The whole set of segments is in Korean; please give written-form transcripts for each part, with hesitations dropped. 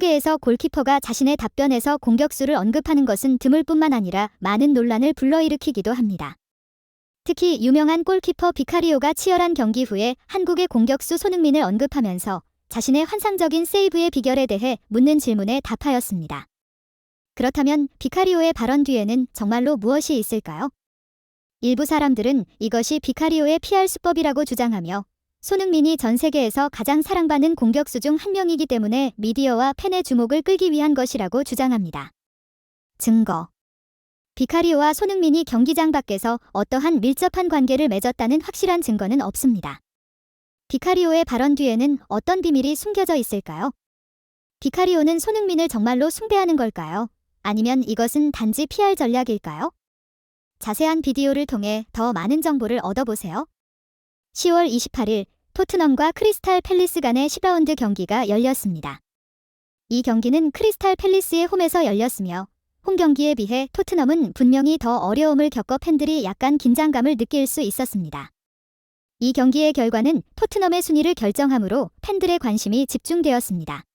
소개에서 골키퍼가 자신의 답변에서 공격수를 언급하는 것은 드물 뿐만 아니라 많은 논란을 불러일으키기도 합니다. 특히 유명한 골키퍼 비카리오가 치열한 경기 후에 한국의 공격수 손흥민을 언급하면서 자신의 환상적인 세이브의 비결에 대해 묻는 질문에 답하였습니다. 그렇다면 비카리오의 발언 뒤에는 정말로 무엇이 있을까요? 일부 사람들은 이것이 비카리오의 PR 수법이라고 주장하며 손흥민이 전 세계에서 가장 사랑받는 공격수 중 한 명이기 때문에 미디어와 팬의 주목을 끌기 위한 것이라고 주장합니다. 증거: 비카리오와 손흥민이 경기장 밖에서 어떠한 밀접한 관계를 맺었다는 확실한 증거는 없습니다. 비카리오의 발언 뒤에는 어떤 비밀이 숨겨져 있을까요? 비카리오는 손흥민을 정말로 숭배하는 걸까요? 아니면 이것은 단지 PR 전략일까요? 자세한 비디오를 통해 더 많은 정보를 얻어보세요. 10월 28일 토트넘과 크리스탈 팰리스 간의 10라운드 경기가 열렸습니다. 이 경기는 크리스탈 팰리스의 홈에서 열렸으며 홈 경기에 비해 토트넘은 분명히 더 어려움을 겪어 팬들이 약간 긴장감을 느낄 수 있었습니다. 이 경기의 결과는 토트넘의 순위를 결정하므로 팬들의 관심이 집중되었습니다.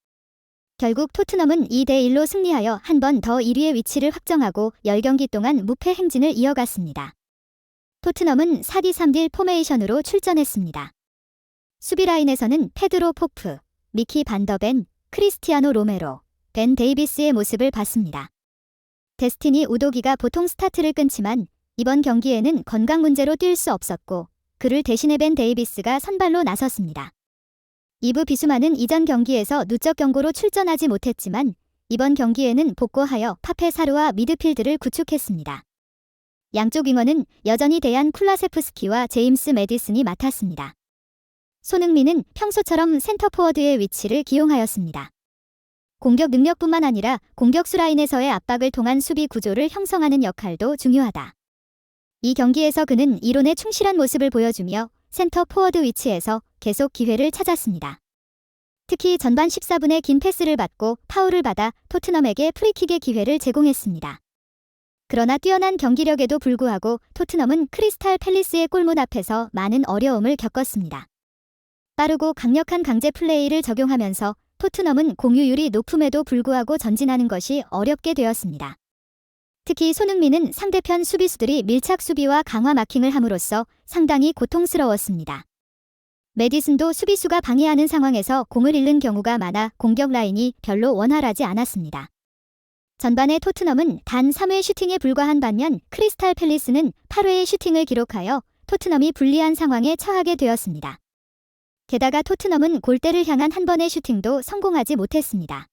결국 토트넘은 2대1로 승리하여 한 번 더 1위의 위치를 확정하고 10경기 동안 무패 행진을 이어갔습니다. 토트넘은 4-2-3-1 포메이션으로 출전했습니다. 수비 라인에서는 페드로 포프, 미키 반더벤, 크리스티아노 로메로, 벤 데이비스의 모습을 봤습니다. 데스티니 우도기가 보통 스타트를 끊지만 이번 경기에는 건강 문제로 뛸 수 없었고 그를 대신해 벤 데이비스가 선발로 나섰습니다. 이브 비수마는 이전 경기에서 누적 경고로 출전하지 못했지만 이번 경기에는 복구하여 파페 사르와 미드필드를 구축했습니다. 양쪽 윙어는 여전히 데얀 쿨라세프스키와 제임스 매디슨이 맡았습니다. 손흥민은 평소처럼 센터포워드의 위치를 기용하였습니다. 공격 능력뿐만 아니라 공격수 라인에서의 압박을 통한 수비 구조를 형성하는 역할도 중요하다. 이 경기에서 그는 이론에 충실한 모습을 보여주며 센터 포워드 위치에서 계속 기회를 찾았습니다. 특히 전반 14분에 긴 패스를 받고 파울을 받아 토트넘에게 프리킥의 기회를 제공했습니다. 그러나 뛰어난 경기력에도 불구하고 토트넘은 크리스탈 팰리스의 골문 앞에서 많은 어려움을 겪었습니다. 빠르고 강력한 강제 플레이를 적용하면서 토트넘은 공유율이 높음에도 불구하고 전진하는 것이 어렵게 되었습니다. 특히 손흥민은 상대편 수비수들이 밀착 수비와 강화 마킹을 함으로써 상당히 고통스러웠습니다. 매디슨도 수비수가 방해하는 상황에서 공을 잃는 경우가 많아 공격 라인이 별로 원활하지 않았습니다. 전반에 토트넘은 단 3회 슈팅에 불과한 반면 크리스탈 팰리스는 8회의 슈팅을 기록하여 토트넘이 불리한 상황에 처하게 되었습니다. 게다가 토트넘은 골대를 향한 한 번의 슈팅도 성공하지 못했습니다.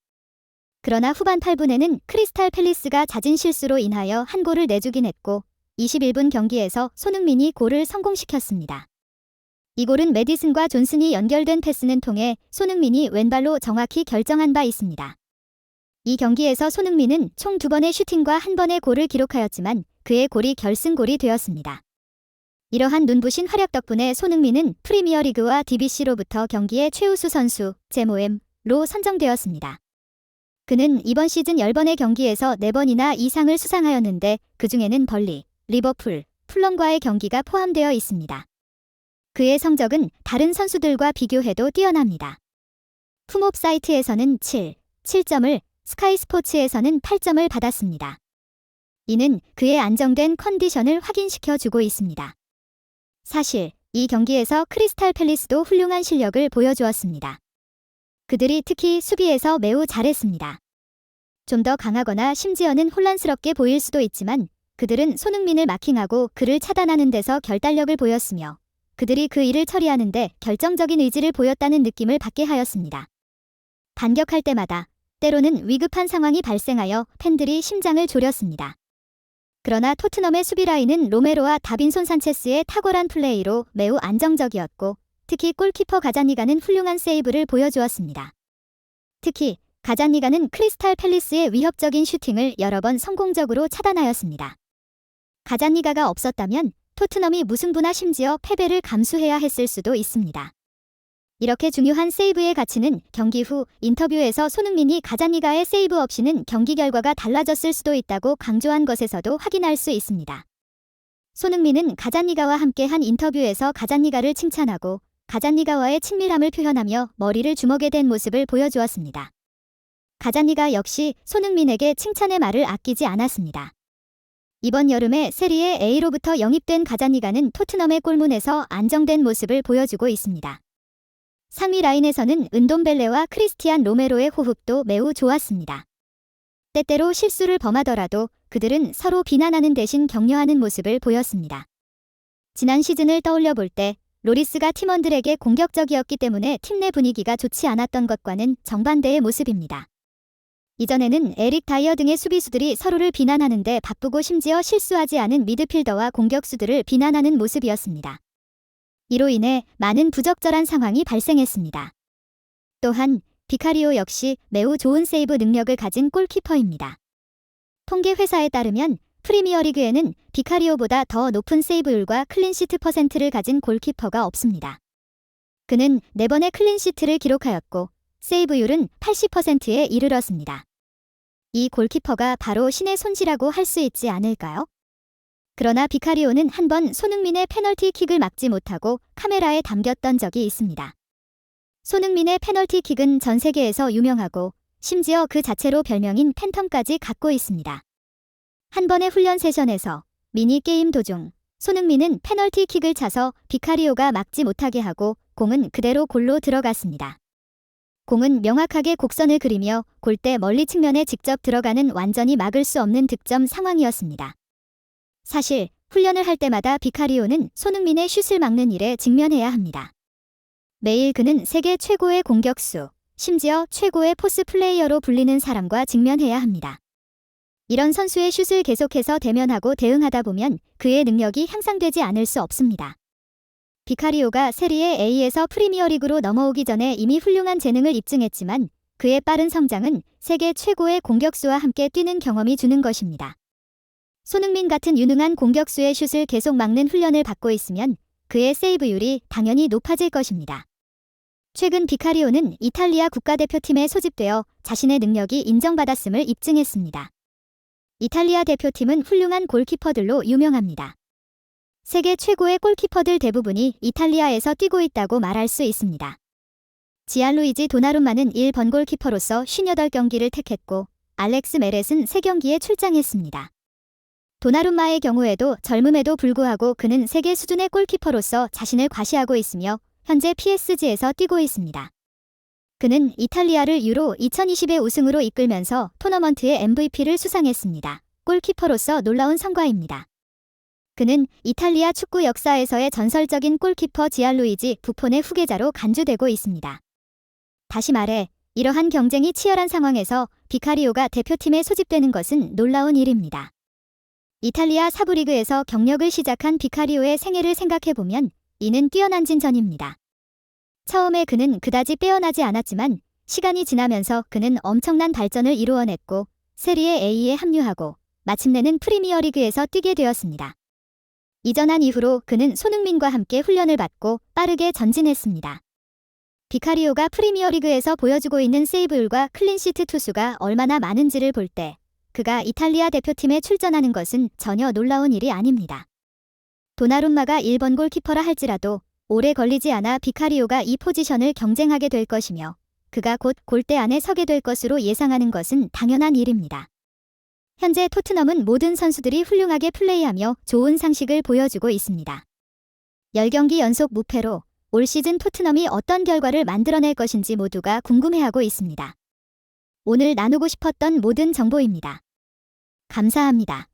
그러나 후반 8분에는 크리스탈 팰리스가 잦은 실수로 인하여 한 골을 내주긴 했고 21분 경기에서 손흥민이 골을 성공시켰습니다. 이 골은 매디슨과 존슨이 연결된 패스는 통해 손흥민이 왼발로 정확히 결정한 바 있습니다. 이 경기에서 손흥민은 총 2번의 슈팅과 1번의 골을 기록하였지만 그의 골이 결승골이 되었습니다. 이러한 눈부신 활약 덕분에 손흥민은 프리미어리그와 DBC로부터 경기의 최우수 선수, 제모엠로 선정되었습니다. 그는 이번 시즌 10번의 경기에서 4번이나 이상을 수상하였는데 그중에는 벌리, 리버풀, 풀럼과의 경기가 포함되어 있습니다. 그의 성적은 다른 선수들과 비교해도 뛰어납니다. 푸몹 사이트에서는 7점을, 스카이 스포츠에서는 8점을 받았습니다. 이는 그의 안정된 컨디션을 확인시켜 주고 있습니다. 사실 이 경기에서 크리스탈 팰리스도 훌륭한 실력을 보여주었습니다. 그들이 특히 수비에서 매우 잘했습니다. 좀 더 강하거나 심지어는 혼란스럽게 보일 수도 있지만 그들은 손흥민을 마킹하고 그를 차단하는 데서 결단력을 보였으며 그들이 그 일을 처리하는데 결정적인 의지를 보였다는 느낌을 받게 하였습니다. 반격할 때마다 때로는 위급한 상황이 발생하여 팬들이 심장을 졸였습니다. 그러나 토트넘의 수비 라인은 로메로와 다빈손 산체스의 탁월한 플레이로 매우 안정적이었고 특히 골키퍼 가자니가는 훌륭한 세이브를 보여주었습니다. 특히 가자니가는 크리스탈 팰리스의 위협적인 슈팅을 여러 번 성공적으로 차단하였습니다. 가자니가가 없었다면 토트넘이 무승부나 심지어 패배를 감수해야 했을 수도 있습니다. 이렇게 중요한 세이브의 가치는 경기 후 인터뷰에서 손흥민이 가자니가의 세이브 없이는 경기 결과가 달라졌을 수도 있다고 강조한 것에서도 확인할 수 있습니다. 손흥민은 가자니가와 함께한 인터뷰에서 가자니가를 칭찬하고 가자니가와의 친밀함을 표현하며 머리를 주먹에 댄 모습을 보여주었습니다. 가자니가 역시 손흥민에게 칭찬의 말을 아끼지 않았습니다. 이번 여름에 세리에 A로부터 영입된 가자니가는 토트넘의 골문에서 안정된 모습을 보여주고 있습니다. 상위 라인에서는 은돔벨레와 크리스티안 로메로의 호흡도 매우 좋았습니다. 때때로 실수를 범하더라도 그들은 서로 비난하는 대신 격려하는 모습을 보였습니다. 지난 시즌을 떠올려 볼 때 로리스가 팀원들에게 공격적이었기 때문에 팀 내 분위기가 좋지 않았던 것과는 정반대의 모습입니다. 이전에는 에릭 다이어 등의 수비수들이 서로를 비난하는데 바쁘고 심지어 실수하지 않은 미드필더와 공격수들을 비난하는 모습이었습니다. 이로 인해 많은 부적절한 상황이 발생했습니다. 또한 비카리오 역시 매우 좋은 세이브 능력을 가진 골키퍼입니다. 통계 회사에 따르면 프리미어리그에는 비카리오보다 더 높은 세이브율과 클린시트 퍼센트를 가진 골키퍼가 없습니다. 그는 4번의 클린시트를 기록하였고 세이브율은 80%에 이르렀습니다. 이 골키퍼가 바로 신의 손이라고 할 수 있지 않을까요? 그러나 비카리오는 한 번 손흥민의 페널티킥을 막지 못하고 카메라에 담겼던 적이 있습니다. 손흥민의 페널티킥은 전 세계에서 유명하고 심지어 그 자체로 별명인 팬텀까지 갖고 있습니다. 한 번의 훈련 세션에서 미니게임 도중 손흥민은 페널티킥을 차서 비카리오가 막지 못하게 하고 공은 그대로 골로 들어갔습니다. 공은 명확하게 곡선을 그리며 골대 멀리 측면에 직접 들어가는 완전히 막을 수 없는 득점 상황이었습니다. 사실 훈련을 할 때마다 비카리오는 손흥민의 슛을 막는 일에 직면해야 합니다. 매일 그는 세계 최고의 공격수, 심지어 최고의 포스 플레이어로 불리는 사람과 직면해야 합니다. 이런 선수의 슛을 계속해서 대면하고 대응하다 보면 그의 능력이 향상되지 않을 수 없습니다. 비카리오가 세리에 A에서 프리미어리그로 넘어오기 전에 이미 훌륭한 재능을 입증했지만 그의 빠른 성장은 세계 최고의 공격수와 함께 뛰는 경험이 주는 것입니다. 손흥민 같은 유능한 공격수의 슛을 계속 막는 훈련을 받고 있으면 그의 세이브율이 당연히 높아질 것입니다. 최근 비카리오는 이탈리아 국가대표팀에 소집되어 자신의 능력이 인정받았음을 입증했습니다. 이탈리아 대표팀은 훌륭한 골키퍼들로 유명합니다. 세계 최고의 골키퍼들 대부분이 이탈리아에서 뛰고 있다고 말할 수 있습니다. 지안루이지 도나룸마는 1번 골키퍼로서 58경기를 택했고 알렉스 메렛은 3경기에 출장했습니다. 도나룸마의 경우에도 젊음에도 불구하고 그는 세계 수준의 골키퍼로서 자신을 과시하고 있으며 현재 PSG에서 뛰고 있습니다. 그는 이탈리아를 유로 2020의 우승으로 이끌면서 토너먼트의 MVP를 수상했습니다. 골키퍼로서 놀라운 성과입니다. 그는 이탈리아 축구 역사에서의 전설적인 골키퍼 지안루이지 부폰의 후계자로 간주되고 있습니다. 다시 말해 이러한 경쟁이 치열한 상황에서 비카리오가 대표팀에 소집되는 것은 놀라운 일입니다. 이탈리아 사부리그에서 경력을 시작한 비카리오의 생애를 생각해보면 이는 뛰어난 진전입니다. 처음에 그는 그다지 빼어나지 않았지만 시간이 지나면서 그는 엄청난 발전을 이루어냈고 세리에 A에 합류하고 마침내는 프리미어리그에서 뛰게 되었습니다. 이전한 이후로 그는 손흥민과 함께 훈련을 받고 빠르게 전진했습니다. 비카리오가 프리미어리그에서 보여주고 있는 세이브율과 클린시트 투수가 얼마나 많은지를 볼 때 그가 이탈리아 대표팀에 출전하는 것은 전혀 놀라운 일이 아닙니다. 도나룸마가 1번 골키퍼라 할지라도 오래 걸리지 않아 비카리오가 이 포지션을 경쟁하게 될 것이며 그가 곧 골대 안에 서게 될 것으로 예상하는 것은 당연한 일입니다. 현재 토트넘은 모든 선수들이 훌륭하게 플레이하며 좋은 상식을 보여주고 있습니다. 10경기 연속 무패로 올 시즌 토트넘이 어떤 결과를 만들어낼 것인지 모두가 궁금해하고 있습니다. 오늘 나누고 싶었던 모든 정보입니다. 감사합니다.